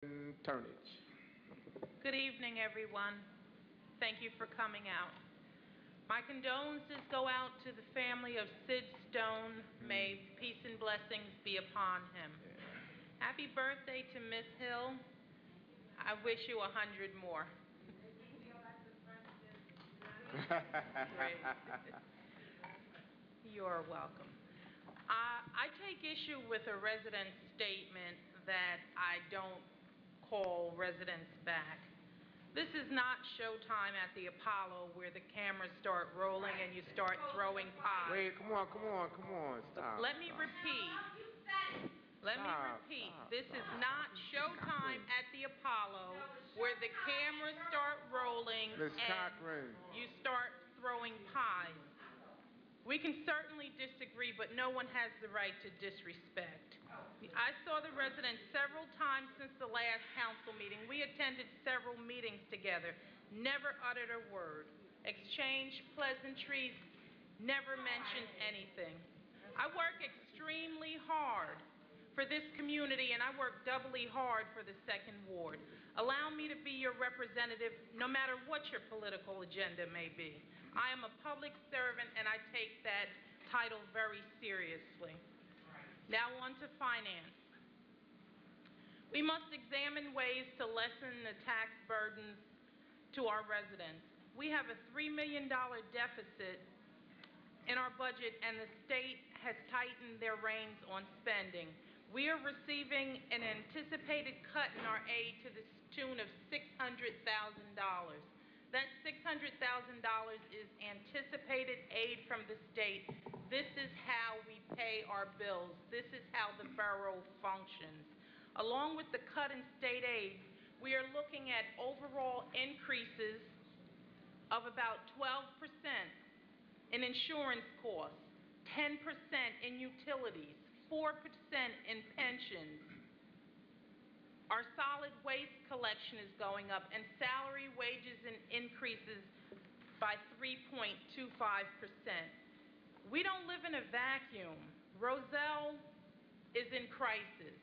Turnage. Good evening, everyone. Thank you for coming out. My condolences go out to the family of Sid Stone. May peace and blessings be upon him. Happy birthday to Miss Hill. I wish you 100 more. Great. You're welcome. I take issue with a resident's statement that I don't call residents back. This is not showtime at the Apollo where the cameras start rolling and you start throwing pies. Wait, come on, stop. Let me repeat. This is not showtime at the Apollo where the cameras start rolling and you start throwing pies. We can certainly disagree, but no one has the right to disrespect. I saw the residents several times since the last council meeting. We attended several meetings together, never uttered a word, exchanged pleasantries, never mentioned anything. I work extremely hard for this community, and I work doubly hard for the Second Ward. Allow me to be your representative no matter what your political agenda may be. I am a public servant, and I take that title very seriously. Now on to finance. We must examine ways to lessen the tax burdens to our residents. We have a $3 million deficit in our budget, and the state has tightened their reins on spending. We are receiving an anticipated cut in our aid to the tune of $600,000. That $600,000 is anticipated aid from the state. This is how we pay our bills. This is how the borough functions. Along with the cut in state aid, we are looking at overall increases of about 12% in insurance costs, 10% in utilities, 4% in pensions. Our solid waste collection is going up, and salary, wages, and increases by 3.25%. We don't live in a vacuum. Roselle is in crisis.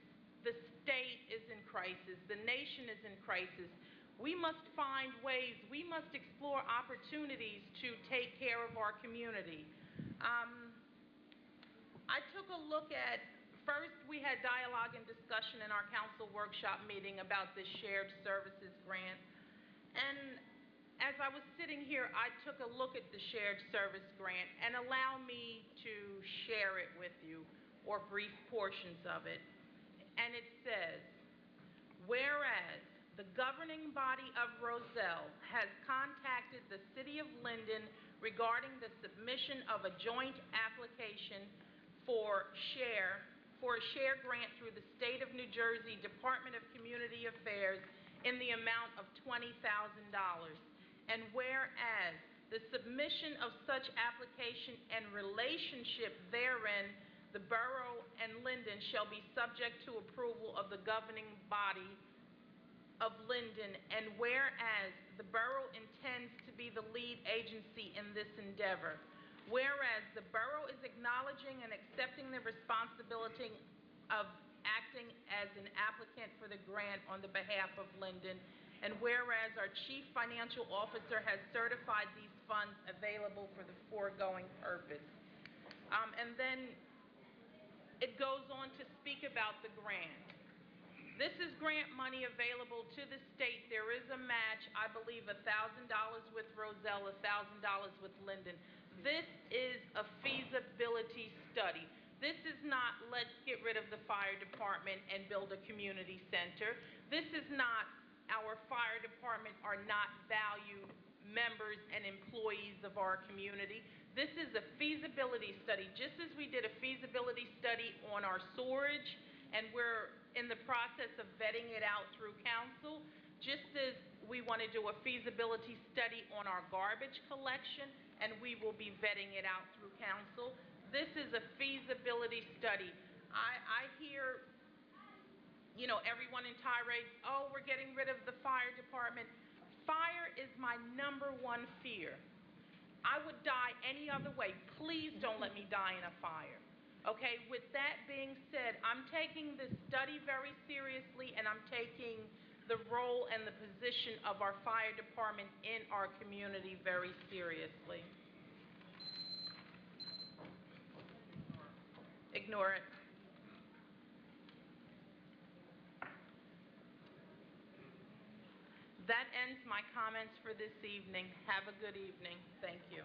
The state is in crisis. The nation is in crisis. We must find ways, we must explore opportunities to take care of our community. I took a look at, first we had dialogue and discussion in our council workshop meeting about this shared services grant. And as I was sitting here, I took a look at the shared service grant, and allow me to share it with you, or brief portions of it. And it says, whereas the governing body of Roselle has contacted the City of Linden regarding the submission of a joint application for a share grant through the State of New Jersey Department of Community Affairs in the amount of $20,000. And whereas the submission of such application and relationship therein, the borough and Linden shall be subject to approval of the governing body of Linden, and whereas the borough intends to be the lead agency in this endeavor, whereas the borough is acknowledging and accepting the responsibility of acting as an applicant for the grant on the behalf of Linden, and whereas our chief financial officer has certified these funds available for the foregoing purpose. And then it goes on to speak about the grant. This is grant money available to the state. There is a match, I believe $1,000 with Roselle, $1,000 with Linden. This is a feasibility study. This is not, let's get rid of the fire department and build a community center. This is not, our fire department are not valued members and employees of our community. This is a feasibility study, just as we did a feasibility study on our storage, and we're in the process of vetting it out through council, just as we want to do a feasibility study on our garbage collection, and we will be vetting it out through council. This is a feasibility study. I hear, everyone in tirades, oh, we're getting rid of the fire department. Fire is my number one fear. I would die any other way. Please don't let me die in a fire. Okay, with that being said, I'm taking this study very seriously, and I'm taking the role and the position of our fire department in our community very seriously. Ignore it. That ends my comments for this evening. Have a good evening. Thank you.